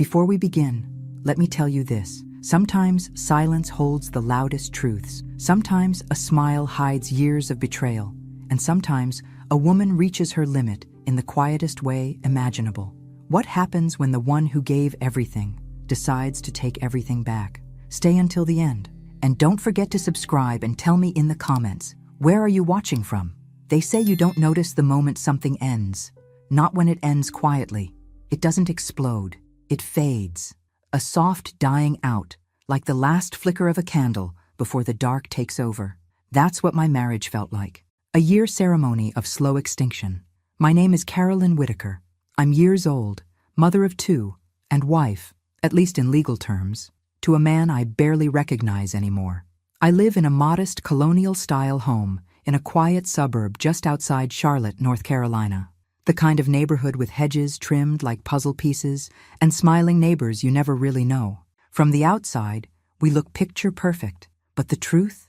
Before we begin, let me tell you this. Sometimes silence holds the loudest truths. Sometimes a smile hides years of betrayal. And sometimes a woman reaches her limit in the quietest way imaginable. What happens when the one who gave everything decides to take everything back? Stay until the end. And don't forget to subscribe and tell me in the comments, where are you watching from? They say you don't notice the moment something ends. Not when it ends quietly. It doesn't explode. It fades. A soft dying out, like the last flicker of a candle before the dark takes over. That's what my marriage felt like. A year ceremony of slow extinction. My name is Carolyn Whitaker. I'm years old, mother of 2, and wife, at least in legal terms, to a man I barely recognize anymore. I live in a modest colonial-style home in a quiet suburb just outside Charlotte, North Carolina. The kind of neighborhood with hedges trimmed like puzzle pieces and smiling neighbors you never really know. From the outside, we look picture perfect. But the truth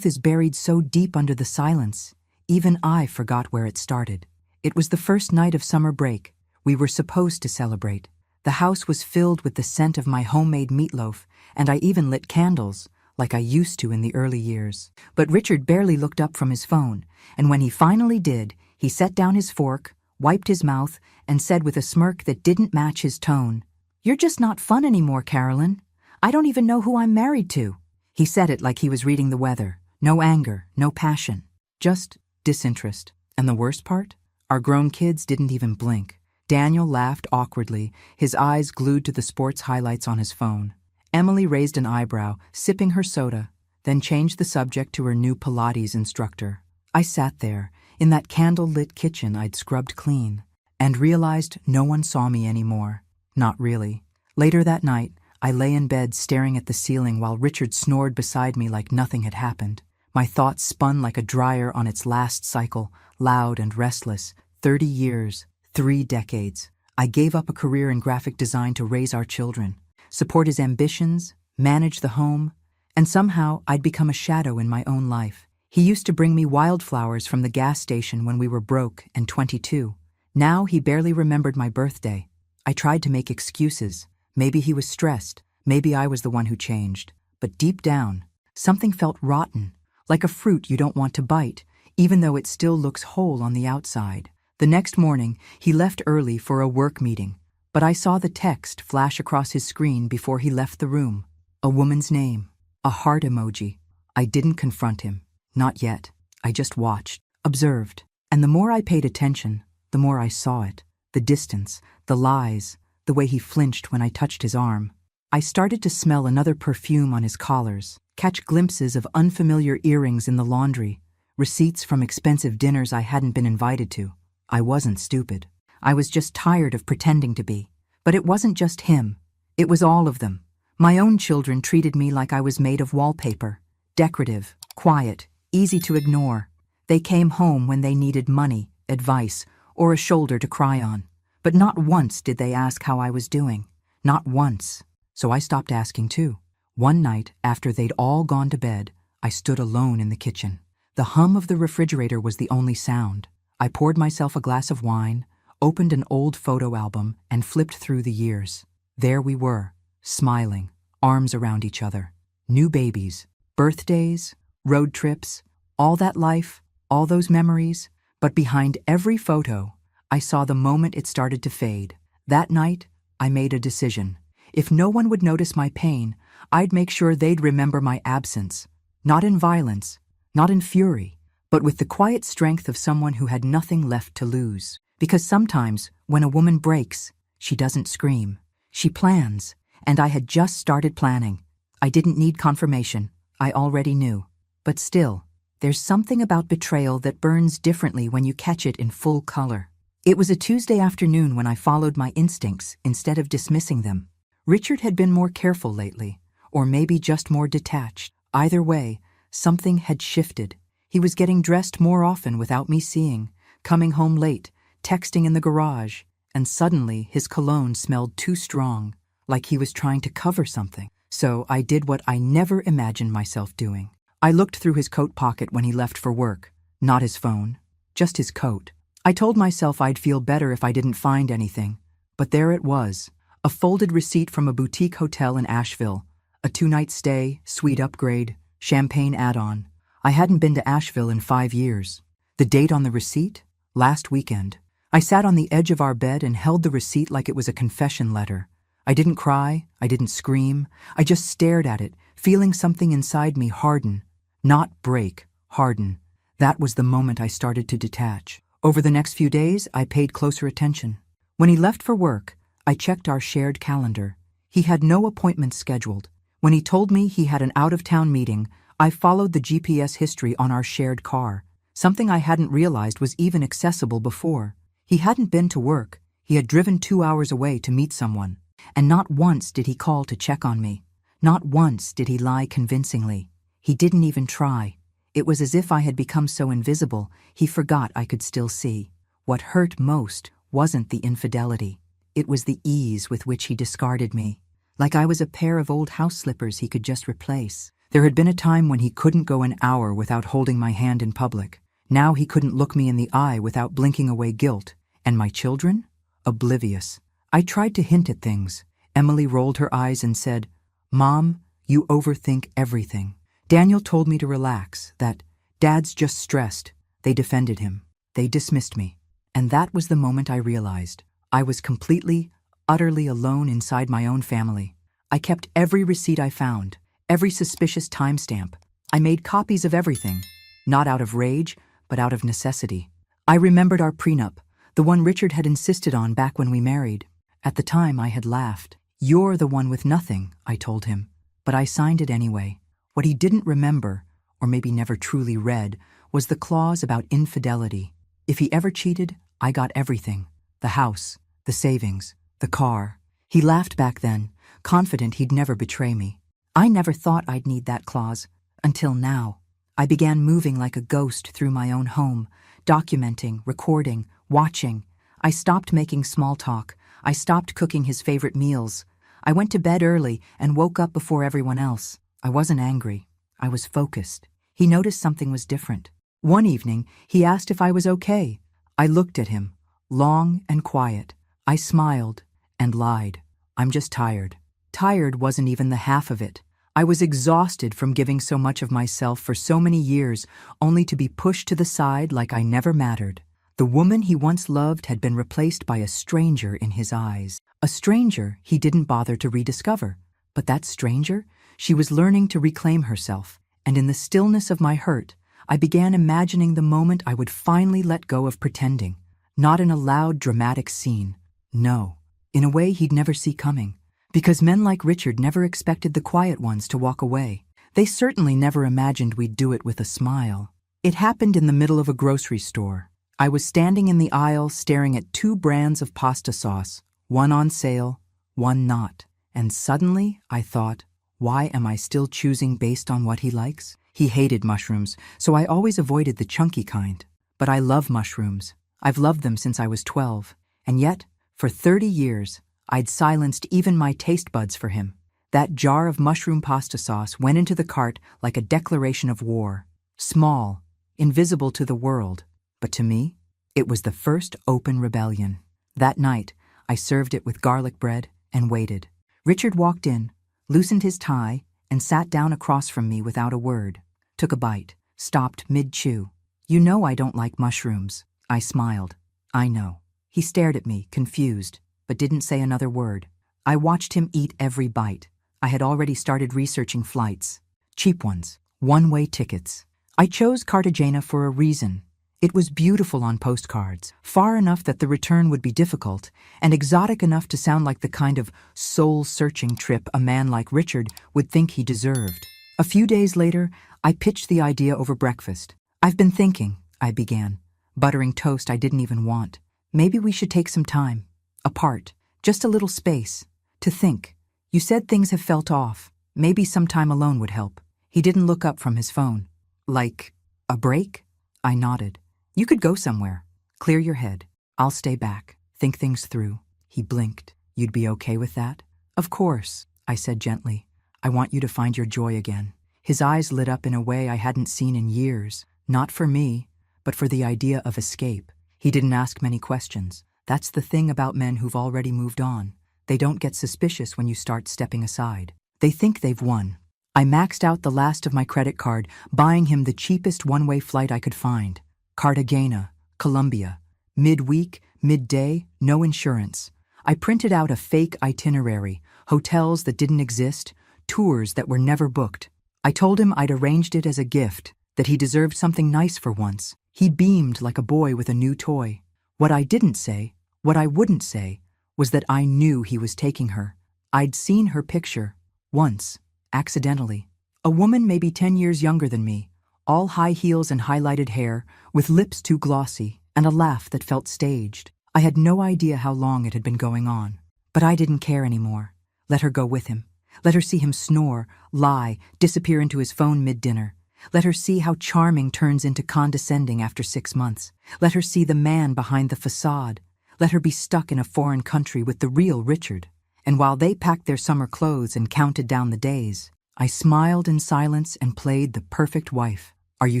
is buried so deep under the silence, even I forgot where it started. It was the first night of summer break. We were supposed to celebrate. The house was filled with the scent of my homemade meatloaf, and I even lit candles, like I used to in the early years. But Richard barely looked up from his phone, and when he finally did, he set down his fork, wiped his mouth, and said with a smirk that didn't match his tone, "You're just not fun anymore, Carolyn. I don't even know who I'm married to." He said it like he was reading the weather. No anger, no passion, just disinterest. And the worst part? Our grown kids didn't even blink. Daniel laughed awkwardly, his eyes glued to the sports highlights on his phone. Emily raised an eyebrow, sipping her soda, then changed the subject to her new Pilates instructor. I sat there, in that candle-lit kitchen I'd scrubbed clean, and realized no one saw me anymore. Not really. Later that night, I lay in bed staring at the ceiling while Richard snored beside me like nothing had happened. My thoughts spun like a dryer on its last cycle, loud and restless. 30 years, 3 decades. I gave up a career in graphic design to raise our children, support his ambitions, manage the home, and somehow I'd become a shadow in my own life. He used to bring me wildflowers from the gas station when we were broke and 22. Now he barely remembered my birthday. I tried to make excuses. Maybe he was stressed. Maybe I was the one who changed. But deep down, something felt rotten, like a fruit you don't want to bite, even though it still looks whole on the outside. The next morning, he left early for a work meeting, but I saw the text flash across his screen before he left the room. A woman's name, a heart emoji. I didn't confront him. Not yet. I just watched, observed. And the more I paid attention, the more I saw it. The distance, the lies, the way he flinched when I touched his arm. I started to smell another perfume on his collars, catch glimpses of unfamiliar earrings in the laundry, receipts from expensive dinners I hadn't been invited to. I wasn't stupid. I was just tired of pretending to be. But it wasn't just him. It was all of them. My own children treated me like I was made of wallpaper. Decorative, quiet, easy to ignore. They came home when they needed money, advice, or a shoulder to cry on. But not once did they ask how I was doing. Not once. So I stopped asking too. One night, after they'd all gone to bed, I stood alone in the kitchen. The hum of the refrigerator was the only sound. I poured myself a glass of wine, opened an old photo album, and flipped through the years. There we were, smiling, arms around each other. New babies, birthdays, road trips, all that life, all those memories. But behind every photo, I saw the moment it started to fade. That night, I made a decision. If no one would notice my pain, I'd make sure they'd remember my absence. Not in violence, not in fury, but with the quiet strength of someone who had nothing left to lose. Because sometimes, when a woman breaks, she doesn't scream. She plans, and I had just started planning. I didn't need confirmation. I already knew. But still, there's something about betrayal that burns differently when you catch it in full color. It was a Tuesday afternoon when I followed my instincts instead of dismissing them. Richard had been more careful lately, or maybe just more detached. Either way, something had shifted. He was getting dressed more often without me seeing, coming home late, texting in the garage, and suddenly his cologne smelled too strong, like he was trying to cover something. So I did what I never imagined myself doing. I looked through his coat pocket when he left for work. Not his phone, just his coat. I told myself I'd feel better if I didn't find anything, but there it was, A folded receipt from a boutique hotel in Asheville. A 2-night stay, suite upgrade, champagne add-on. I hadn't been to Asheville in 5 years. The date on the receipt? Last weekend. I sat on the edge of our bed and held the receipt like it was a confession letter. I didn't cry, I didn't scream, I just stared at it, feeling something inside me harden. Not break, harden. That was the moment I started to detach. Over the next few days, I paid closer attention. When he left for work, I checked our shared calendar. He had no appointments scheduled. When he told me he had an out-of-town meeting, I followed the GPS history on our shared car, something I hadn't realized was even accessible before. He hadn't been to work. He had driven 2 hours away to meet someone. And not once did he call to check on me. Not once did he lie convincingly. He didn't even try. It was as if I had become so invisible, he forgot I could still see. What hurt most wasn't the infidelity. It was the ease with which he discarded me. Like I was a pair of old house slippers he could just replace. There had been a time when he couldn't go an hour without holding my hand in public. Now he couldn't look me in the eye without blinking away guilt. And my children? Oblivious. I tried to hint at things. Emily rolled her eyes and said, "Mom, you overthink everything." Daniel told me to relax, that Dad's just stressed. They defended him. They dismissed me. And that was the moment I realized I was completely, utterly alone inside my own family. I kept every receipt I found, every suspicious timestamp. I made copies of everything, not out of rage, but out of necessity. I remembered our prenup, the one Richard had insisted on back when we married. At the time, I had laughed. "You're the one with nothing," I told him. But I signed it anyway. What he didn't remember, or maybe never truly read, was the clause about infidelity. If he ever cheated, I got everything. The house, the savings, the car. He laughed back then, confident he'd never betray me. I never thought I'd need that clause, until now. I began moving like a ghost through my own home, documenting, recording, watching. I stopped making small talk. I stopped cooking his favorite meals. I went to bed early and woke up before everyone else. I wasn't angry. I was focused. He noticed something was different. One evening, he asked if I was okay. I looked at him, long and quiet. I smiled and lied. "I'm just tired." Tired wasn't even the half of it. I was exhausted from giving so much of myself for so many years, only to be pushed to the side like I never mattered. The woman he once loved had been replaced by a stranger in his eyes. A stranger he didn't bother to rediscover. But that stranger? She was learning to reclaim herself. And in the stillness of my hurt, I began imagining the moment I would finally let go of pretending. Not in a loud, dramatic scene. No. In a way he'd never see coming. Because men like Richard never expected the quiet ones to walk away. They certainly never imagined we'd do it with a smile. It happened in the middle of a grocery store. I was standing in the aisle staring at 2 brands of pasta sauce, one on sale, one not. And suddenly, I thought, why am I still choosing based on what he likes? He hated mushrooms, so I always avoided the chunky kind. But I love mushrooms. I've loved them since I was 12. And yet, for 30 years, I'd silenced even my taste buds for him. That jar of mushroom pasta sauce went into the cart like a declaration of war. Small, invisible to the world. But to me, it was the first open rebellion. That night, I served it with garlic bread and waited. Richard walked in, loosened his tie, and sat down across from me without a word. Took a bite, stopped mid-chew. "You know I don't like mushrooms." I smiled. "I know." He stared at me, confused, but didn't say another word. I watched him eat every bite. I had already started researching flights. Cheap ones, one-way tickets. I chose Cartagena for a reason. It was beautiful on postcards, far enough that the return would be difficult, and exotic enough to sound like the kind of soul-searching trip a man like Richard would think he deserved. A few days later, I pitched the idea over breakfast. "I've been thinking," I began, buttering toast I didn't even want. "Maybe we should take some time. Apart. Just a little space. To think. You said things have felt off. Maybe some time alone would help." He didn't look up from his phone. "Like a break?" I nodded. "You could go somewhere. Clear your head. I'll stay back. Think things through." He blinked. "You'd be okay with that?" "Of course," I said gently. "I want you to find your joy again." His eyes lit up in a way I hadn't seen in years. Not for me, but for the idea of escape. He didn't ask many questions. That's the thing about men who've already moved on. they don't get suspicious when you start stepping aside. They think they've won. I maxed out the last of my credit card, buying him the cheapest one-way flight I could find. Cartagena, Colombia. Midweek, midday, no insurance. I printed out a fake itinerary, hotels that didn't exist, tours that were never booked. I told him I'd arranged it as a gift, that he deserved something nice for once. He beamed like a boy with a new toy. What I didn't say, what I wouldn't say, was that I knew he was taking her. I'd seen her picture, once, accidentally. A woman maybe 10 years younger than me, all high heels and highlighted hair, with lips too glossy, and a laugh that felt staged. I had no idea how long it had been going on. But I didn't care anymore. Let her go with him. Let her see him snore, lie, disappear into his phone mid-dinner. Let her see how charming turns into condescending after 6 months. Let her see the man behind the facade. Let her be stuck in a foreign country with the real Richard. And while they packed their summer clothes and counted down the days, I smiled in silence and played the perfect wife. "Are you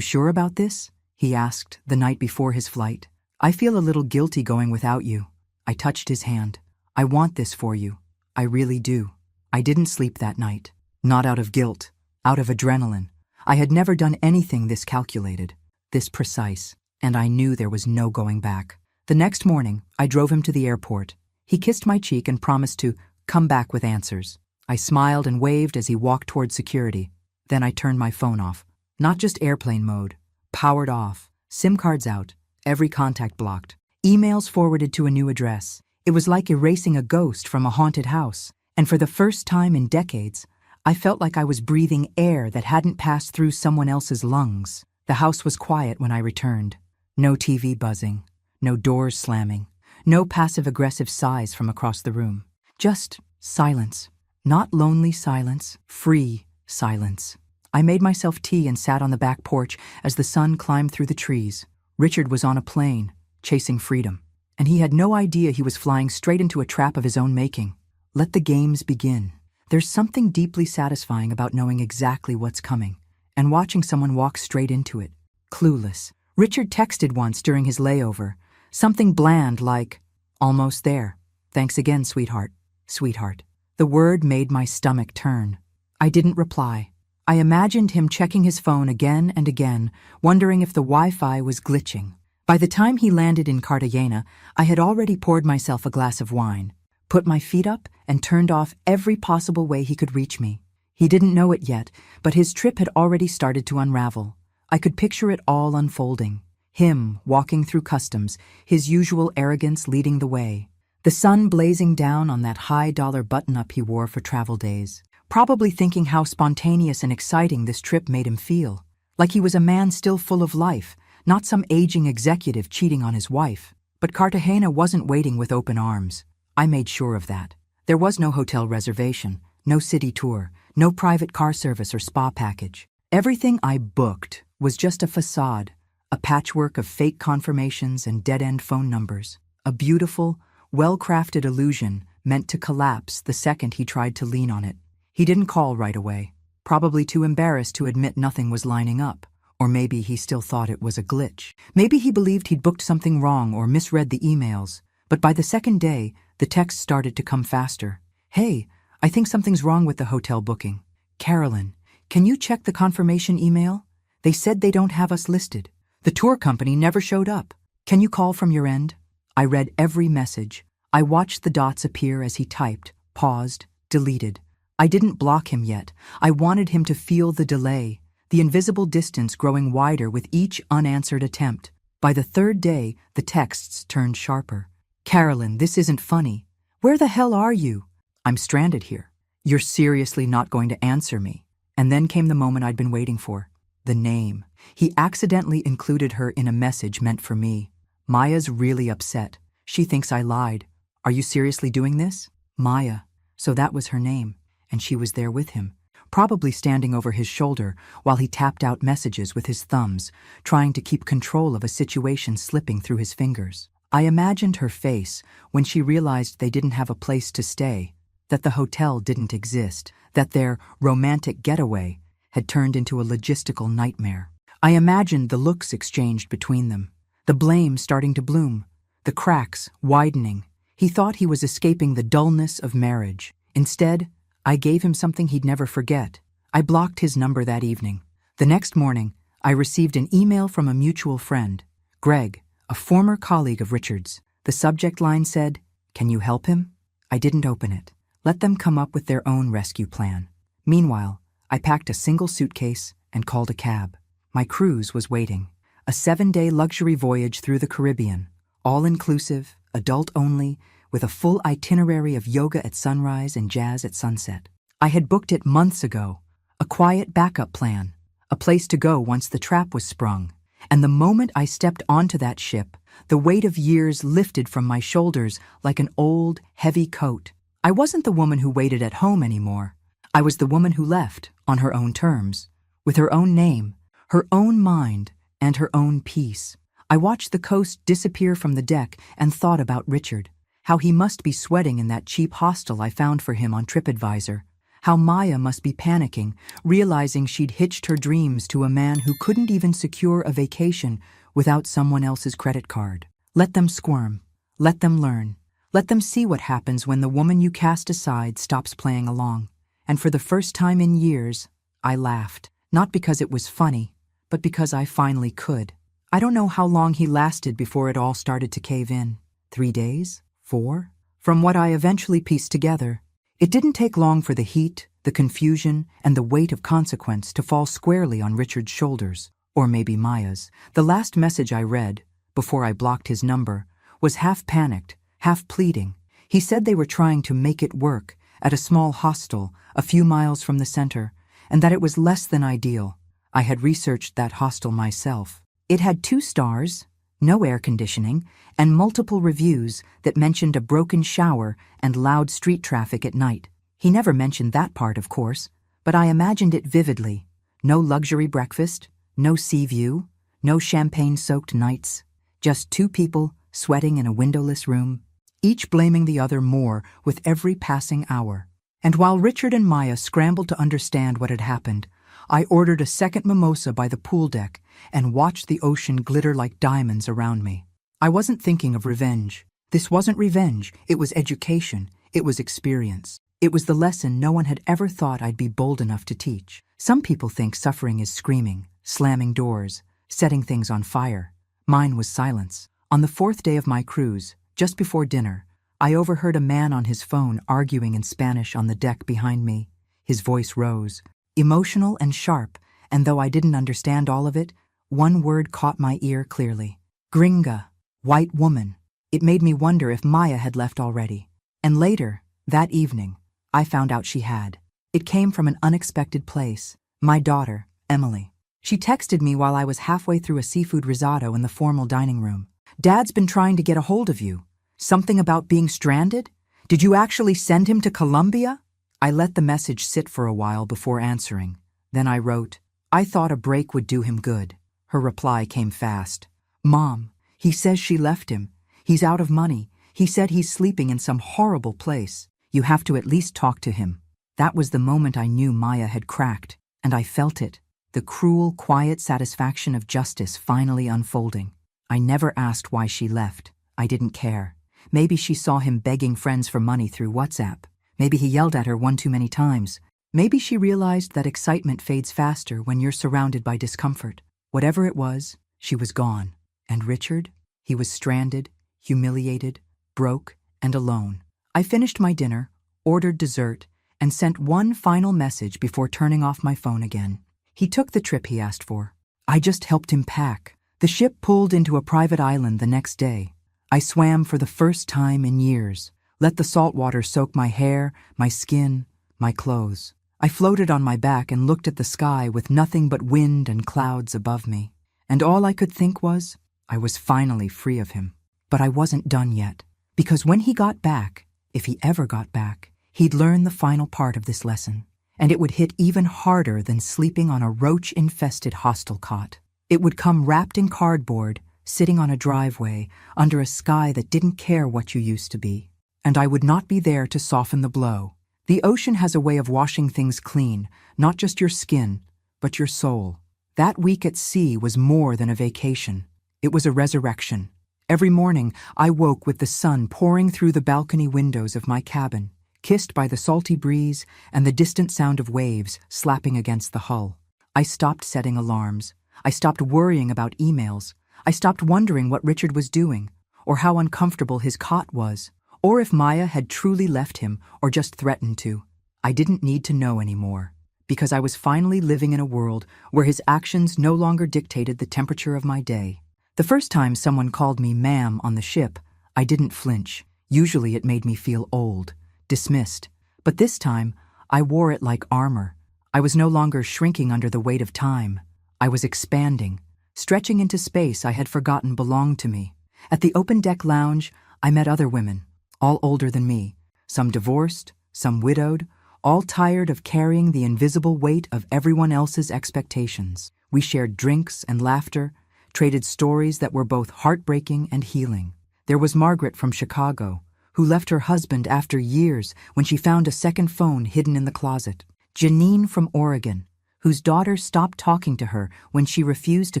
sure about this?" he asked the night before his flight. "I feel a little guilty going without you." I touched his hand. "I want this for you. I really do." I didn't sleep that night. Not out of guilt, out of adrenaline. I had never done anything this calculated, this precise, and I knew there was no going back. The next morning, I drove him to the airport. He kissed my cheek and promised to come back with answers. I smiled and waved as he walked toward security. Then I turned my phone off. Not just airplane mode, powered off, SIM cards out, every contact blocked, emails forwarded to a new address. It was like erasing a ghost from a haunted house. And for the first time in decades, I felt like I was breathing air that hadn't passed through someone else's lungs. The house was quiet when I returned. No TV buzzing, no doors slamming, no passive-aggressive sighs from across the room. Just silence. Not lonely silence, free silence. I made myself tea and sat on the back porch as the sun climbed through the trees. Richard was on a plane, chasing freedom. And he had no idea he was flying straight into a trap of his own making. Let the games begin. There's something deeply satisfying about knowing exactly what's coming and watching someone walk straight into it, clueless. Richard texted once during his layover, something bland like, "Almost there. Thanks again, sweetheart." Sweetheart. The word made my stomach turn. I didn't reply. I imagined him checking his phone again and again, wondering if the Wi-Fi was glitching. By the time he landed in Cartagena, I had already poured myself a glass of wine, put my feet up, and turned off every possible way he could reach me. He didn't know it yet, but his trip had already started to unravel. I could picture it all unfolding. Him walking through customs, his usual arrogance leading the way. The sun blazing down on that high-dollar button-up he wore for travel days. Probably thinking how spontaneous and exciting this trip made him feel. Like he was a man still full of life, not some aging executive cheating on his wife. But Cartagena wasn't waiting with open arms. I made sure of that. There was no hotel reservation, no city tour, no private car service or spa package. Everything I booked was just a facade, a patchwork of fake confirmations and dead-end phone numbers. A beautiful, well-crafted illusion meant to collapse the second he tried to lean on it. He didn't call right away, probably too embarrassed to admit nothing was lining up. Or maybe he still thought it was a glitch. Maybe he believed he'd booked something wrong or misread the emails. But by the second day, the texts started to come faster. "Hey, I think something's wrong with the hotel booking. Carolyn, can you check the confirmation email? They said they don't have us listed. The tour company never showed up. Can you call from your end?" I read every message. I watched the dots appear as he typed, paused, deleted. I didn't block him yet. I wanted him to feel the delay, the invisible distance growing wider with each unanswered attempt. By the third day, the texts turned sharper. "Carolyn, this isn't funny. Where the hell are you? I'm stranded here. You're seriously not going to answer me." And then came the moment I'd been waiting for. The name. He accidentally included her in a message meant for me. "Maya's really upset. She thinks I lied. Are you seriously doing this?" Maya. So that was her name, and she was there with him, probably standing over his shoulder while he tapped out messages with his thumbs, trying to keep control of a situation slipping through his fingers. I imagined her face when she realized they didn't have a place to stay, that the hotel didn't exist, that their romantic getaway had turned into a logistical nightmare. I imagined the looks exchanged between them, the blame starting to bloom, the cracks widening, He thought he was escaping the dullness of marriage. Instead, I gave him something he'd never forget. I blocked his number that evening. The next morning, I received an email from a mutual friend, Greg, a former colleague of Richard's. The subject line said, "Can you help him?" I didn't open it. Let them come up with their own rescue plan. Meanwhile, I packed a single suitcase and called a cab. My cruise was waiting. A 7-day luxury voyage through the Caribbean, all-inclusive, adult-only, with a full itinerary of yoga at sunrise and jazz at sunset. I had booked it months ago, a quiet backup plan, a place to go once the trap was sprung. And the moment I stepped onto that ship, the weight of years lifted from my shoulders like an old, heavy coat. I wasn't the woman who waited at home anymore. I was the woman who left, on her own terms, with her own name, her own mind, and her own peace. I watched the coast disappear from the deck and thought about Richard, how he must be sweating in that cheap hostel I found for him on TripAdvisor, how Maya must be panicking, realizing she'd hitched her dreams to a man who couldn't even secure a vacation without someone else's credit card. Let them squirm. Let them learn. Let them see what happens when the woman you cast aside stops playing along. And for the first time in years, I laughed. Not because it was funny, but because I finally could. I don't know how long he lasted before it all started to cave in. 3 days? 4? From what I eventually pieced together, it didn't take long for the heat, the confusion, and the weight of consequence to fall squarely on Richard's shoulders, or maybe Maya's. The last message I read, before I blocked his number, was half panicked, half pleading. He said they were trying to make it work at a small hostel a few miles from the center, and that it was less than ideal. I had researched that hostel myself. It had 2 stars, no air conditioning, and multiple reviews that mentioned a broken shower and loud street traffic at night. He never mentioned that part, of course, but I imagined it vividly. No luxury breakfast, no sea view, no champagne-soaked nights. Just 2 people sweating in a windowless room, each blaming the other more with every passing hour. And while Richard and Maya scrambled to understand what had happened, I ordered a second mimosa by the pool deck and watched the ocean glitter like diamonds around me. I wasn't thinking of revenge. This wasn't revenge, it was education, it was experience. It was the lesson no one had ever thought I'd be bold enough to teach. Some people think suffering is screaming, slamming doors, setting things on fire. Mine was silence. On the 4th day of my cruise, just before dinner, I overheard a man on his phone arguing in Spanish on the deck behind me. His voice rose, emotional and sharp, and though I didn't understand all of it, one word caught my ear clearly. Gringa, white woman. It made me wonder if Maya had left already. And later, that evening, I found out she had. It came from an unexpected place. My daughter, Emily. She texted me while I was halfway through a seafood risotto in the formal dining room. "Dad's been trying to get a hold of you. Something about being stranded? Did you actually send him to Colombia?" I let the message sit for a while before answering. Then I wrote, "I thought a break would do him good." Her reply came fast. "Mom, he says she left him. He's out of money. He said he's sleeping in some horrible place. You have to at least talk to him." That was the moment I knew Maya had cracked, and I felt it. The cruel, quiet satisfaction of justice finally unfolding. I never asked why she left. I didn't care. Maybe she saw him begging friends for money through WhatsApp. Maybe he yelled at her one too many times. Maybe she realized that excitement fades faster when you're surrounded by discomfort. Whatever it was, she was gone. And Richard? He was stranded, humiliated, broke, and alone. I finished my dinner, ordered dessert, and sent one final message before turning off my phone again. He took the trip he asked for. I just helped him pack. The ship pulled into a private island the next day. I swam for the first time in years. Let the salt water soak my hair, my skin, my clothes. I floated on my back and looked at the sky with nothing but wind and clouds above me. And all I could think was, I was finally free of him. But I wasn't done yet. Because when he got back, if he ever got back, he'd learn the final part of this lesson. And it would hit even harder than sleeping on a roach-infested hostel cot. It would come wrapped in cardboard, sitting on a driveway, under a sky that didn't care what you used to be. And I would not be there to soften the blow. The ocean has a way of washing things clean, not just your skin, but your soul. That week at sea was more than a vacation. It was a resurrection. Every morning, I woke with the sun pouring through the balcony windows of my cabin, kissed by the salty breeze and the distant sound of waves slapping against the hull. I stopped setting alarms. I stopped worrying about emails. I stopped wondering what Richard was doing, or how uncomfortable his cot was, or if Maya had truly left him or just threatened to. I didn't need to know anymore, because I was finally living in a world where his actions no longer dictated the temperature of my day. The first time someone called me ma'am on the ship, I didn't flinch. Usually it made me feel old, dismissed. But this time, I wore it like armor. I was no longer shrinking under the weight of time. I was expanding, stretching into space I had forgotten belonged to me. At the open deck lounge, I met other women, all older than me, some divorced, some widowed, all tired of carrying the invisible weight of everyone else's expectations. We shared drinks and laughter, traded stories that were both heartbreaking and healing. There was Margaret from Chicago, who left her husband after years when she found a second phone hidden in the closet. Janine from Oregon, whose daughter stopped talking to her when she refused to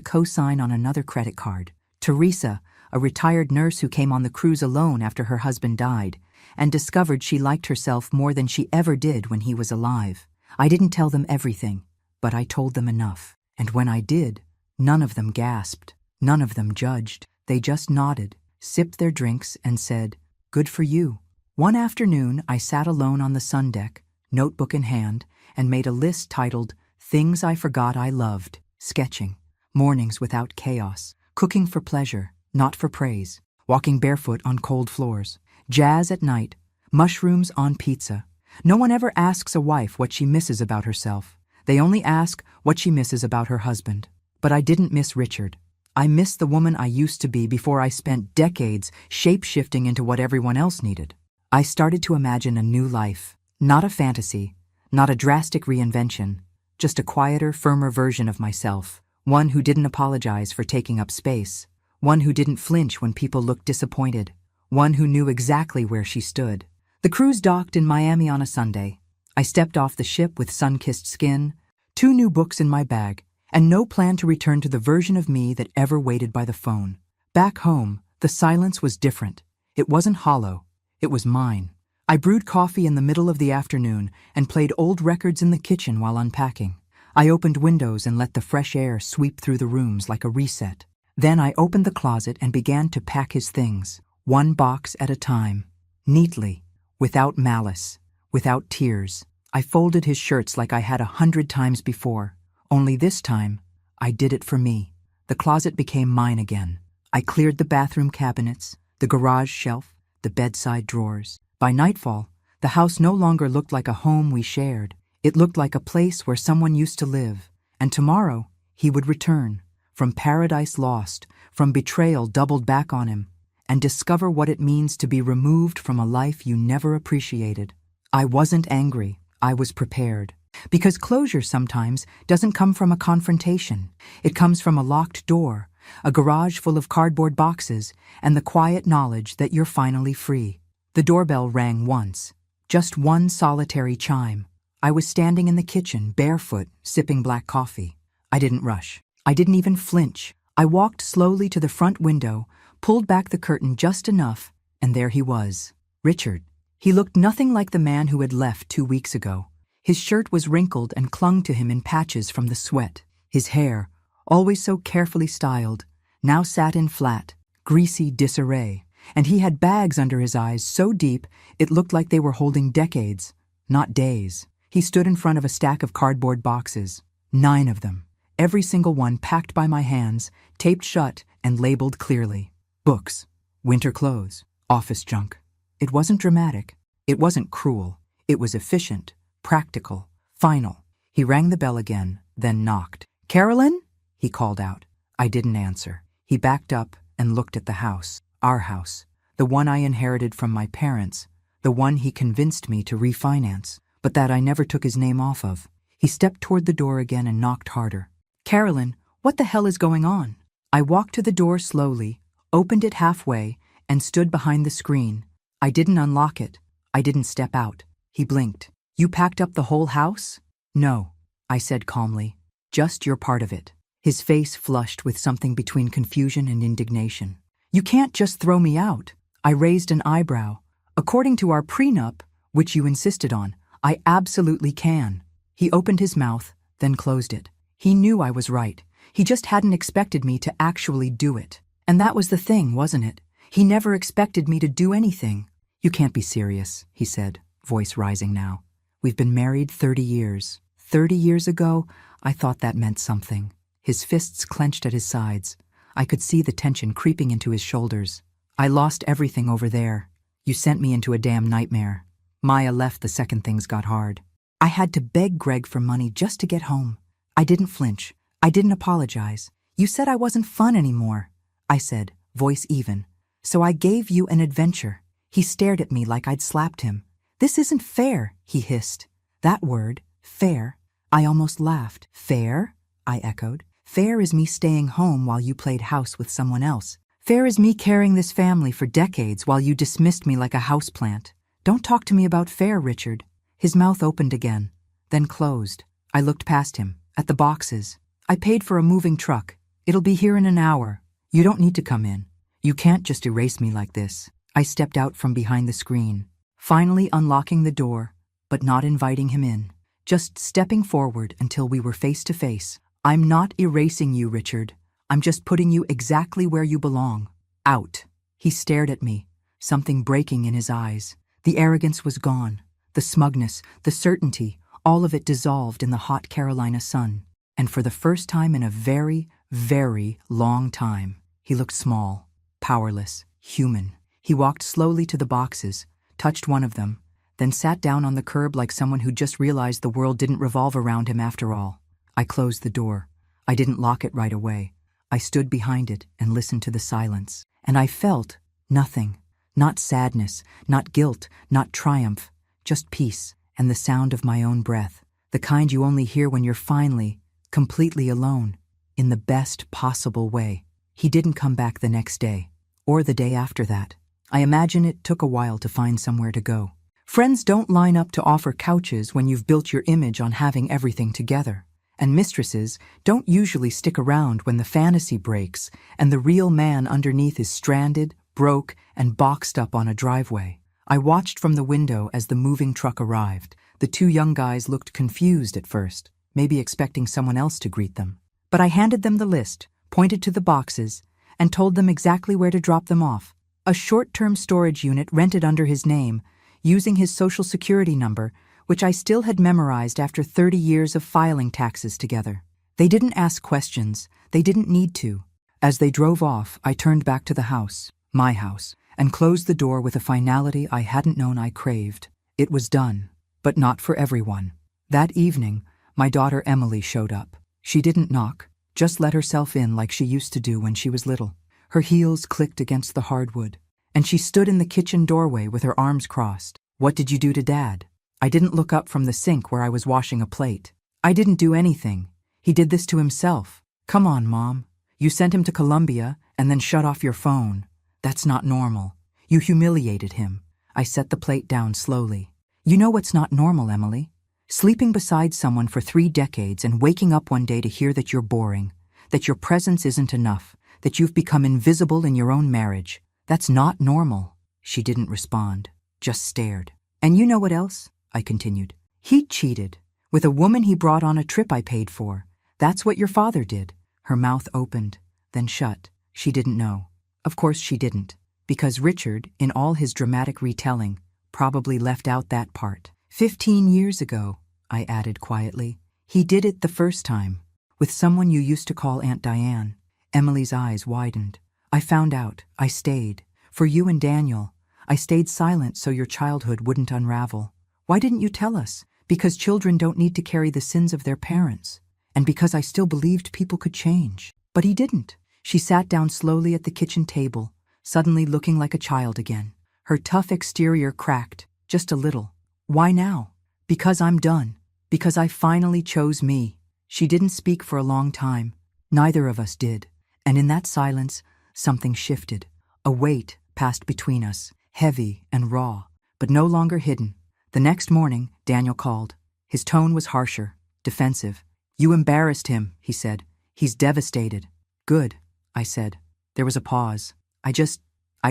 co-sign on another credit card. Teresa, a retired nurse who came on the cruise alone after her husband died, and discovered she liked herself more than she ever did when he was alive. I didn't tell them everything, but I told them enough. And when I did, none of them gasped, none of them judged. They just nodded, sipped their drinks, and said, "Good for you." One afternoon, I sat alone on the sun deck, notebook in hand, and made a list titled Things I Forgot I Loved, sketching, mornings without chaos, cooking for pleasure, not for praise, walking barefoot on cold floors, jazz at night, mushrooms on pizza. No one ever asks a wife what she misses about herself. They only ask what she misses about her husband. But I didn't miss Richard. I missed the woman I used to be before I spent decades shape-shifting into what everyone else needed. I started to imagine a new life, not a fantasy, not a drastic reinvention, just a quieter, firmer version of myself, one who didn't apologize for taking up space, one who didn't flinch when people looked disappointed, one who knew exactly where she stood. The cruise docked in Miami on a Sunday. I stepped off the ship with sun-kissed skin, 2 new books in my bag, and no plan to return to the version of me that ever waited by the phone. Back home, the silence was different. It wasn't hollow. It was mine. I brewed coffee in the middle of the afternoon and played old records in the kitchen while unpacking. I opened windows and let the fresh air sweep through the rooms like a reset. Then I opened the closet and began to pack his things, one box at a time, neatly, without malice, without tears. I folded his shirts like I had 100 times before. Only this time, I did it for me. The closet became mine again. I cleared the bathroom cabinets, the garage shelf, the bedside drawers. By nightfall, the house no longer looked like a home we shared. It looked like a place where someone used to live. And tomorrow, he would return, from paradise lost, from betrayal doubled back on him, and discover what it means to be removed from a life you never appreciated. I wasn't angry. I was prepared. Because closure sometimes doesn't come from a confrontation. It comes from a locked door, a garage full of cardboard boxes, and the quiet knowledge that you're finally free. The doorbell rang once, just one solitary chime. I was standing in the kitchen, barefoot, sipping black coffee. I didn't rush. I didn't even flinch. I walked slowly to the front window, pulled back the curtain just enough, and there he was, Richard. He looked nothing like the man who had left 2 weeks ago. His shirt was wrinkled and clung to him in patches from the sweat. His hair, always so carefully styled, now sat in flat, greasy disarray, and he had bags under his eyes so deep it looked like they were holding decades, not days. He stood in front of a stack of cardboard boxes, 9 of them, every single one packed by my hands, taped shut and labeled clearly. Books, winter clothes, office junk. It wasn't dramatic. It wasn't cruel. It was efficient. Practical, final. He rang the bell again, then knocked. "Carolyn?" he called out. I didn't answer. He backed up and looked at the house, our house, the one I inherited from my parents, the one he convinced me to refinance, but that I never took his name off of. He stepped toward the door again and knocked harder. "Carolyn, what the hell is going on?" I walked to the door slowly, opened it halfway, and stood behind the screen. I didn't unlock it. I didn't step out. He blinked. "You packed up the whole house?" "No," I said calmly. "Just your part of it." His face flushed with something between confusion and indignation. You can't just throw me out. I raised an eyebrow. According to our prenup, which you insisted on, I absolutely can. He opened his mouth, then closed it. He knew I was right. He just hadn't expected me to actually do it. And that was the thing, wasn't it? He never expected me to do anything. You can't be serious, he said, voice rising now. We've been married 30 years. 30 years ago, I thought that meant something. His fists clenched at his sides. I could see the tension creeping into his shoulders. I lost everything over there. You sent me into a damn nightmare. Maya left the second things got hard. I had to beg Greg for money just to get home. I didn't flinch. I didn't apologize. You said I wasn't fun anymore. I said, voice even. So I gave you an adventure. He stared at me like I'd slapped him. This isn't fair, he hissed. That word, fair. I almost laughed. Fair? I echoed. Fair is me staying home while you played house with someone else. Fair is me carrying this family for decades while you dismissed me like a houseplant. Don't talk to me about fair, Richard. His mouth opened again, then closed. I looked past him, at the boxes. I paid for a moving truck. It'll be here in an hour. You don't need to come in. You can't just erase me like this. I stepped out from behind the screen, finally unlocking the door, but not inviting him in. Just stepping forward until we were face to face. I'm not erasing you, Richard. I'm just putting you exactly where you belong. Out. He stared at me, something breaking in his eyes. The arrogance was gone. The smugness, the certainty, all of it dissolved in the hot Carolina sun. And for the first time in a very, very long time, he looked small, powerless, human. He walked slowly to the boxes, touched one of them, then sat down on the curb like someone who just realized the world didn't revolve around him after all. I closed the door. I didn't lock it right away. I stood behind it and listened to the silence. And I felt nothing. Not sadness, not guilt, not triumph, just peace and the sound of my own breath. The kind you only hear when you're finally, completely alone, in the best possible way. He didn't come back the next day, or the day after that. I imagine it took a while to find somewhere to go. Friends don't line up to offer couches when you've built your image on having everything together. And mistresses don't usually stick around when the fantasy breaks and the real man underneath is stranded, broke, and boxed up on a driveway. I watched from the window as the moving truck arrived. The two young guys looked confused at first, maybe expecting someone else to greet them. But I handed them the list, pointed to the boxes, and told them exactly where to drop them off. A short-term storage unit rented under his name, using his social security number, which I still had memorized after 30 years of filing taxes together. They didn't ask questions. They didn't need to. As they drove off, I turned back to the house, my house, and closed the door with a finality I hadn't known I craved. It was done, but not for everyone. That evening, my daughter Emily showed up. She didn't knock, just let herself in like she used to do when she was little. Her heels clicked against the hardwood, and she stood in the kitchen doorway with her arms crossed. What did you do to Dad? I didn't look up from the sink where I was washing a plate. I didn't do anything. He did this to himself. Come on, Mom. You sent him to Colombia and then shut off your phone. That's not normal. You humiliated him. I set the plate down slowly. You know what's not normal, Emily? Sleeping beside someone for 3 decades and waking up one day to hear that you're boring, that your presence isn't enough, that you've become invisible in your own marriage. That's not normal. She didn't respond, just stared. And you know what else? I continued. He cheated with a woman he brought on a trip I paid for. That's what your father did. Her mouth opened, then shut. She didn't know. Of course she didn't, because Richard, in all his dramatic retelling, probably left out that part. 15 years ago, I added quietly, he did it the first time, with someone you used to call Aunt Diane. Emily's eyes widened. I found out. I stayed. For you and Daniel. I stayed silent so your childhood wouldn't unravel. Why didn't you tell us? Because children don't need to carry the sins of their parents. And because I still believed people could change. But he didn't. She sat down slowly at the kitchen table, suddenly looking like a child again. Her tough exterior cracked, just a little. Why now? Because I'm done. Because I finally chose me. She didn't speak for a long time. Neither of us did. And in that silence, something shifted. A weight passed between us, heavy and raw, but no longer hidden. The next morning, Daniel called. His tone was harsher, defensive. You embarrassed him, he said. He's devastated. Good, I said. There was a pause. I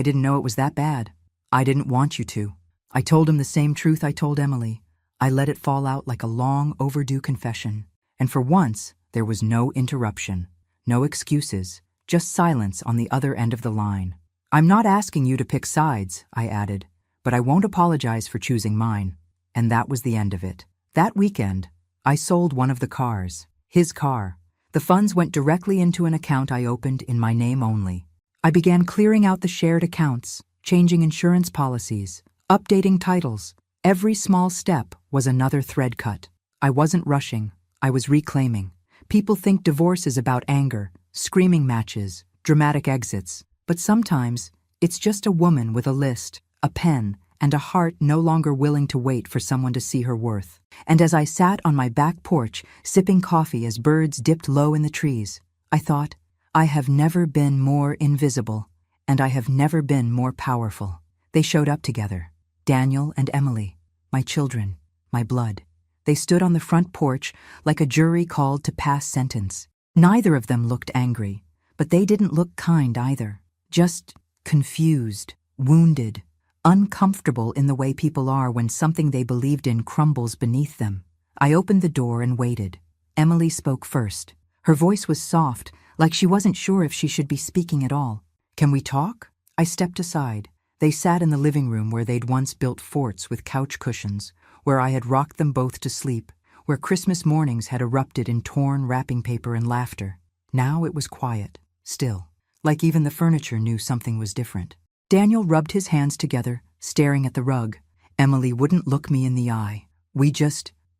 didn't know it was that bad. I didn't want you to. I told him the same truth I told Emily. I let it fall out like a long overdue confession. And for once, there was no interruption, no excuses, just silence on the other end of the line. I'm not asking you to pick sides, I added, but I won't apologize for choosing mine. And that was the end of it. That weekend, I sold one of the cars, his car. The funds went directly into an account I opened in my name only. I began clearing out the shared accounts, changing insurance policies, updating titles. Every small step was another thread cut. I wasn't rushing, I was reclaiming. People think divorce is about anger, screaming matches, dramatic exits, but sometimes it's just a woman with a list, a pen, and a heart no longer willing to wait for someone to see her worth. And as I sat on my back porch, sipping coffee as birds dipped low in the trees, I thought, I have never been more invisible, and I have never been more powerful. They showed up together, Daniel and Emily, my children, my blood. They stood on the front porch like a jury called to pass sentence. Neither of them looked angry, but they didn't look kind either. Just confused, wounded, uncomfortable in the way people are when something they believed in crumbles beneath them. I opened the door and waited. Emily spoke first. Her voice was soft, like she wasn't sure if she should be speaking at all. Can we talk? I stepped aside. They sat in the living room where they'd once built forts with couch cushions, where I had rocked them both to sleep, where Christmas mornings had erupted in torn wrapping paper and laughter. Now it was quiet, still, like even the furniture knew something was different. Daniel rubbed his hands together, staring at the rug. Emily wouldn't look me in the eye.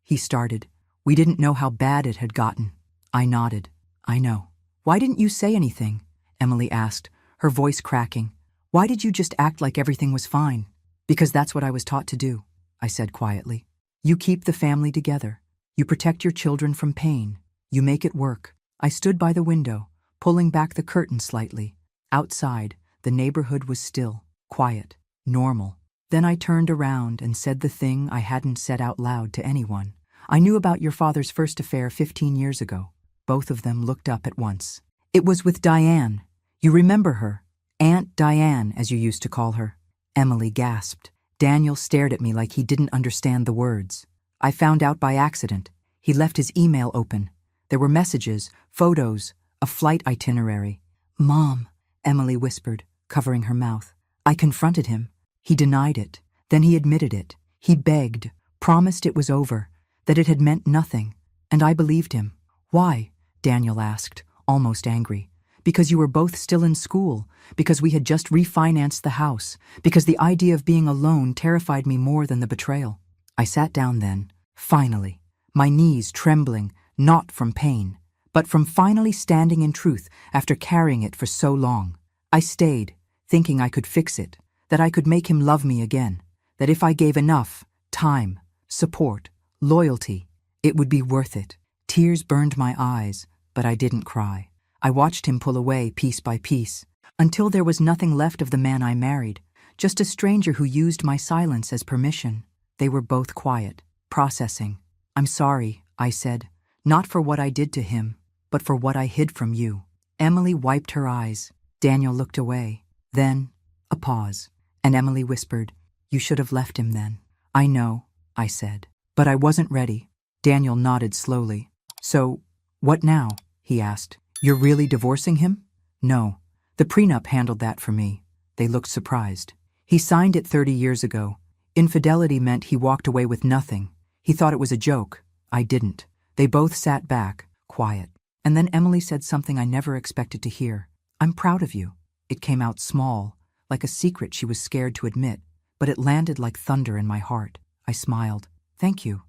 He started. We didn't know how bad it had gotten. I nodded. I know. Why didn't you say anything? Emily asked, her voice cracking. Why did you just act like everything was fine? Because that's what I was taught to do, I said quietly. You keep the family together. You protect your children from pain. You make it work. I stood by the window, pulling back the curtain slightly. Outside, the neighborhood was still, quiet, normal. Then I turned around and said the thing I hadn't said out loud to anyone. I knew about your father's first affair 15 years ago. Both of them looked up at once. It was with Diane. You remember her? Aunt Diane, as you used to call her. Emily gasped. Daniel stared at me like he didn't understand the words. I found out by accident. He left his email open. There were messages, photos, a flight itinerary. Mom, Emily whispered, covering her mouth. I confronted him. He denied it. Then he admitted it. He begged, promised it was over, that it had meant nothing. And I believed him. Why? Daniel asked, almost angry. Because you were both still in school, because we had just refinanced the house, because the idea of being alone terrified me more than the betrayal. I sat down then, finally, my knees trembling, not from pain, but from finally standing in truth after carrying it for so long. I stayed, thinking I could fix it, that I could make him love me again, that if I gave enough time, support, loyalty, it would be worth it. Tears burned my eyes, but I didn't cry. I watched him pull away piece by piece, until there was nothing left of the man I married, just a stranger who used my silence as permission. They were both quiet, processing. I'm sorry, I said, not for what I did to him, but for what I hid from you. Emily wiped her eyes. Daniel looked away. Then, a pause, and Emily whispered, You should have left him then. I know, I said, but I wasn't ready. Daniel nodded slowly. So, what now? He asked. You're really divorcing him? No. The prenup handled that for me. They looked surprised. He signed it 30 years ago. Infidelity meant he walked away with nothing. He thought it was a joke. I didn't. They both sat back, quiet. And then Emily said something I never expected to hear. I'm proud of you. It came out small, like a secret she was scared to admit, but it landed like thunder in my heart. I smiled. Thank you.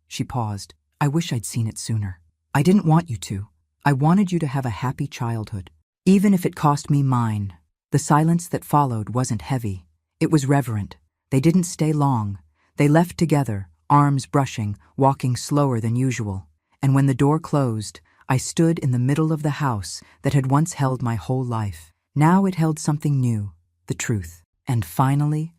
She paused. I wish I'd seen it sooner. I didn't want you to. I wanted you to have a happy childhood, even if it cost me mine. The silence that followed wasn't heavy. It was reverent. They didn't stay long. They left together, arms brushing, walking slower than usual. And when the door closed, I stood in the middle of the house that had once held my whole life. Now it held something new, the truth. And finally,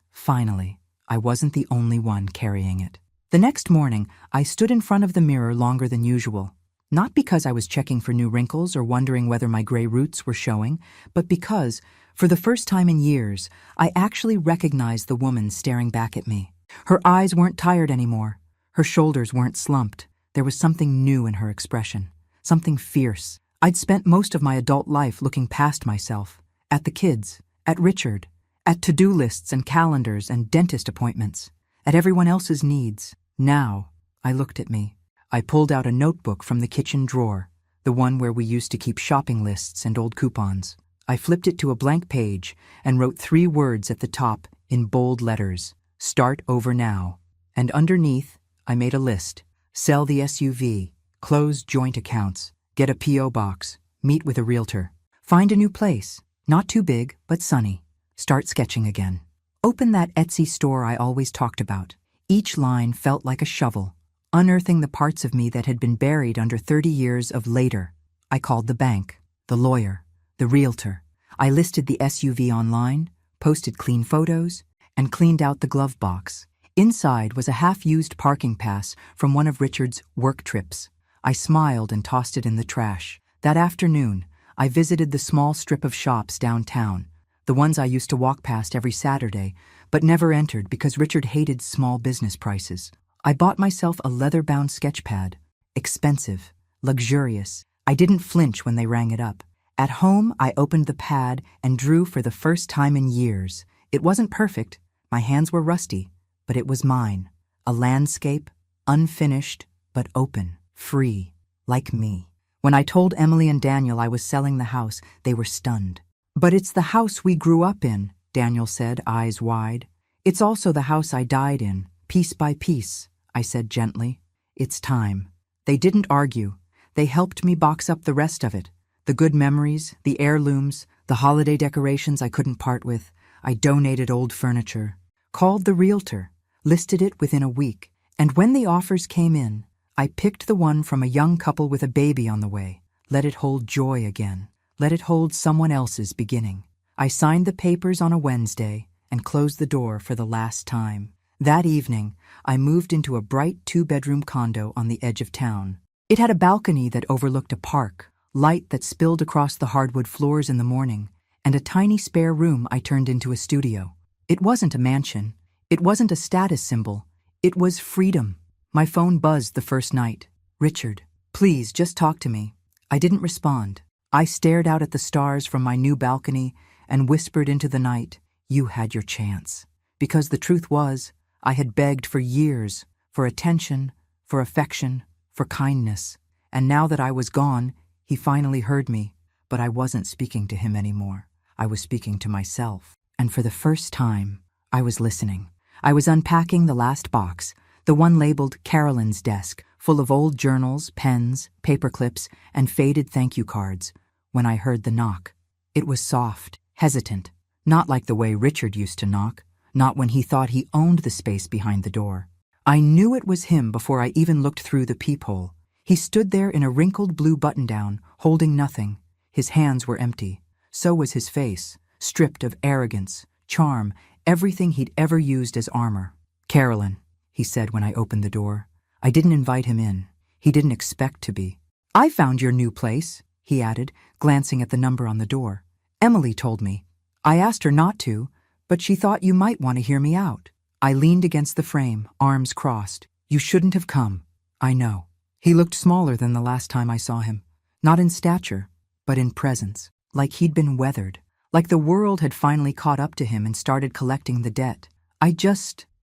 I wasn't the only one carrying it. The next morning, I stood in front of the mirror longer than usual. Not because I was checking for new wrinkles or wondering whether my gray roots were showing, but because, For the first time in years, I actually recognized the woman staring back at me. Her eyes weren't tired anymore. Her shoulders weren't slumped. There was something new in her expression, something fierce. I'd spent most of my adult life looking past myself, at the kids, at Richard, at to-do lists and calendars and dentist appointments, at everyone else's needs. Now, I looked at me. I pulled out a notebook from the kitchen drawer, the one where we used to keep shopping lists and old coupons. I flipped it to a blank page and wrote 3 words at the top in bold letters: "Start over now." And underneath, I made a list: sell the SUV, close joint accounts, get a P.O. box, meet with a realtor, find a new place, not too big but sunny, start sketching again, open that Etsy store I always talked about. Each line felt like a shovel, unearthing the parts of me that had been buried under 30 years of later. I called the bank, the lawyer, the realtor. I listed the SUV online, posted clean photos, and cleaned out the glove box. Inside was a half-used parking pass from one of Richard's work trips. I smiled and tossed it in the trash. That afternoon, I visited the small strip of shops downtown, the ones I used to walk past every Saturday, but never entered because Richard hated small business prices. I bought myself a leather-bound sketch pad. Expensive, luxurious. I didn't flinch when they rang it up. At home, I opened the pad and drew for the first time in years. It wasn't perfect. My hands were rusty, but it was mine. A landscape, unfinished, but open, free, like me. When I told Emily and Daniel I was selling the house, they were stunned. "But it's the house we grew up in," Daniel said, eyes wide. "It's also the house I died in, piece by piece," I said gently. "It's time." They didn't argue. They helped me box up the rest of it. The good memories, the heirlooms, the holiday decorations I couldn't part with. I donated old furniture, called the realtor, listed it within a week. And when the offers came in, I picked the one from a young couple with a baby on the way. Let it hold joy again. Let it hold someone else's beginning. I signed the papers on a Wednesday and closed the door for the last time. That evening, I moved into a bright 2-bedroom condo on the edge of town. It had a balcony that overlooked a park, light that spilled across the hardwood floors in the morning, and a tiny spare room I turned into a studio. It wasn't a mansion. It wasn't a status symbol. It was freedom. My phone buzzed the first night. "Richard, please just talk to me." I didn't respond. I stared out at the stars from my new balcony and whispered into the night, "You had your chance." Because the truth was, I had begged for years, for attention, for affection, for kindness. And now that I was gone, he finally heard me. But I wasn't speaking to him anymore. I was speaking to myself. And for the first time, I was listening. I was unpacking the last box, the one labeled Carolyn's desk, full of old journals, pens, paper clips, and faded thank you cards, when I heard the knock. It was soft, hesitant, not like the way Richard used to knock, not when he thought he owned the space behind the door. I knew it was him before I even looked through the peephole. He stood there in a wrinkled blue button-down, holding nothing. His hands were empty. So was his face, stripped of arrogance, charm, everything he'd ever used as armor. "Carolyn," he said when I opened the door. I didn't invite him in. He didn't expect to be. "I found your new place," he added, glancing at the number on the door. "Emily told me. I asked her not to, but she thought you might want to hear me out." I leaned against the frame, arms crossed. "You shouldn't have come. I know." He looked smaller than the last time I saw him. Not in stature, but in presence. Like he'd been weathered. Like the world had finally caught up to him and started collecting the debt.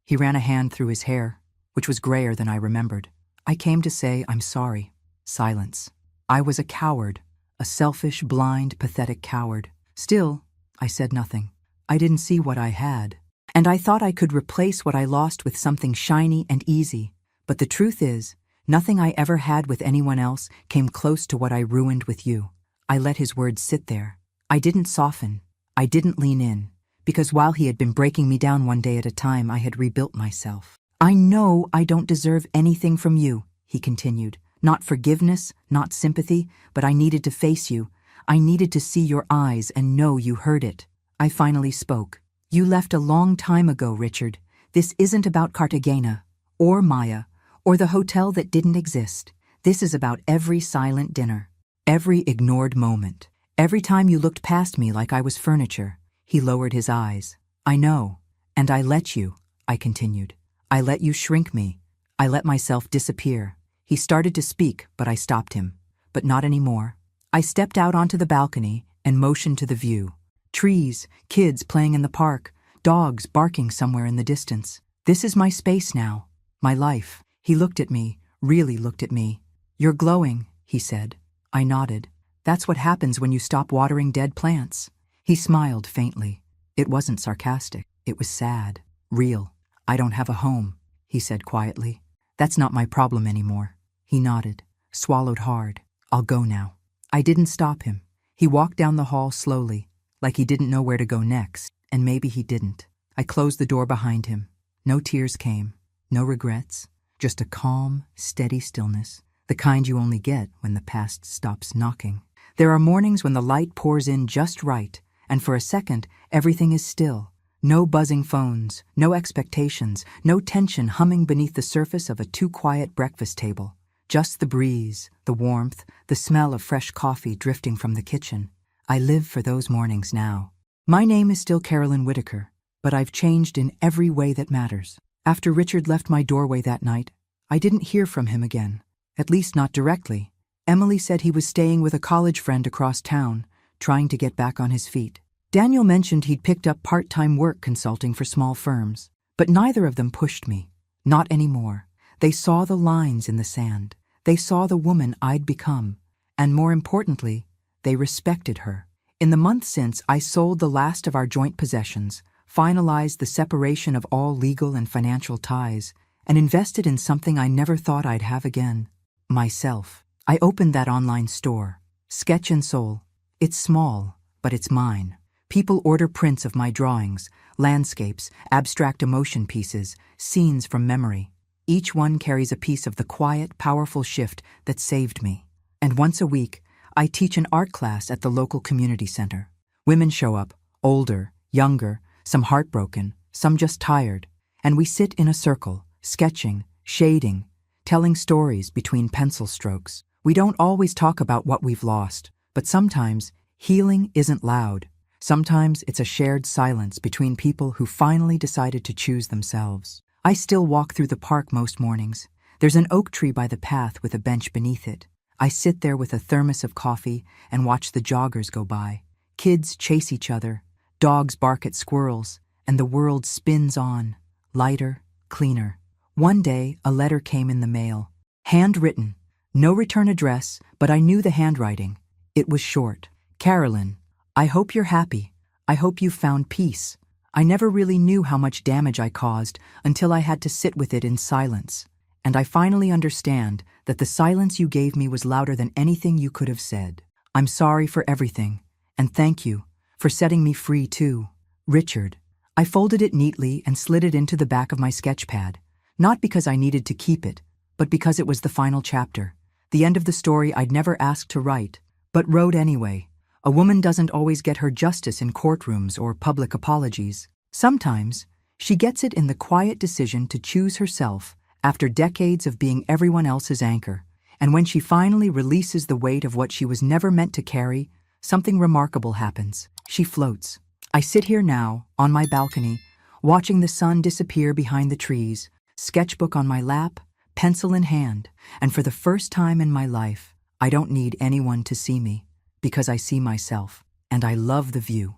He ran a hand through his hair, which was grayer than I remembered. "I came to say I'm sorry." Silence. I was a coward. A selfish, blind, pathetic coward. Still, I said nothing. I didn't see what I had. And I thought I could replace what I lost with something shiny and easy. But the truth is, nothing I ever had with anyone else came close to what I ruined with you. I let his words sit there. I didn't soften. I didn't lean in. Because while he had been breaking me down one day at a time, I had rebuilt myself. "I know I don't deserve anything from you," he continued. "Not forgiveness, not sympathy, but I needed to face you. I needed to see your eyes and know you heard it." I finally spoke. "You left a long time ago, Richard. This isn't about Cartagena, or Maya, or the hotel that didn't exist. This is about every silent dinner, every ignored moment, Every time you looked past me like I was furniture." He lowered his eyes. "I know. And I let you," I continued. "I let you shrink me. I let myself disappear." He started to speak, but I stopped him. "But not anymore." I stepped out onto the balcony and motioned to the view. Trees, kids playing in the park, dogs barking somewhere in the distance. "This is my space now. My life." He looked at me, really looked at me. "You're glowing," he said. I nodded. "That's what happens when you stop watering dead plants." He smiled faintly. It wasn't sarcastic. It was sad. Real. "I don't have a home," he said quietly. "That's not my problem anymore." He nodded, swallowed hard. "I'll go now." I didn't stop him. He walked down the hall slowly, like he didn't know where to go next, and maybe he didn't. I closed the door behind him. No tears came, no regrets, just a calm, steady stillness, the kind you only get when the past stops knocking. There are mornings when the light pours in just right, and for a second, everything is still. No buzzing phones, no expectations, no tension humming beneath the surface of a too-quiet breakfast table. Just the breeze, the warmth, the smell of fresh coffee drifting from the kitchen. I live for those mornings now. My name is still Carolyn Whitaker, but I've changed in every way that matters. After Richard left my doorway that night, I didn't hear from him again, at least not directly. Emily said he was staying with a college friend across town, trying to get back on his feet. Daniel mentioned he'd picked up part-time work consulting for small firms, but neither of them pushed me. Not anymore. They saw the lines in the sand. They saw the woman I'd become, and more importantly, they respected her. In the month since, I sold the last of our joint possessions, finalized the separation of all legal and financial ties, and invested in something I never thought I'd have again. Myself. I opened that online store, Sketch and Soul. It's small, but it's mine. People order prints of my drawings, landscapes, abstract emotion pieces, scenes from memory. Each one carries a piece of the quiet, powerful shift that saved me. And once a week, I teach an art class at the local community center. Women show up, older, younger, some heartbroken, some just tired, and we sit in a circle, sketching, shading, telling stories between pencil strokes. We don't always talk about what we've lost, but sometimes healing isn't loud. Sometimes it's a shared silence between people who finally decided to choose themselves. I still walk through the park most mornings. There's an oak tree by the path with a bench beneath it. I sit there with a thermos of coffee and watch the joggers go by. Kids chase each other, dogs bark at squirrels, and the world spins on, lighter, cleaner. One day, a letter came in the mail. Handwritten. No return address, but I knew the handwriting. It was short. "Carolyn, I hope you're happy. I hope you've found peace. I never really knew how much damage I caused until I had to sit with it in silence. And I finally understand that the silence you gave me was louder than anything you could have said. I'm sorry for everything, and thank you for setting me free too. Richard." I folded it neatly and slid it into the back of my sketch pad, not because I needed to keep it, but because it was the final chapter, the end of the story I'd never asked to write, but wrote anyway. A woman doesn't always get her justice in courtrooms or public apologies. Sometimes, she gets it in the quiet decision to choose herself after decades of being everyone else's anchor. And when she finally releases the weight of what she was never meant to carry, something remarkable happens. She floats. I sit here now, on my balcony, watching the sun disappear behind the trees, sketchbook on my lap, pencil in hand, and for the first time in my life, I don't need anyone to see me, because I see myself, and I love the view.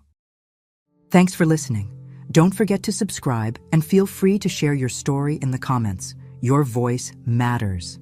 Thanks for listening. Don't forget to subscribe and feel free to share your story in the comments. Your voice matters.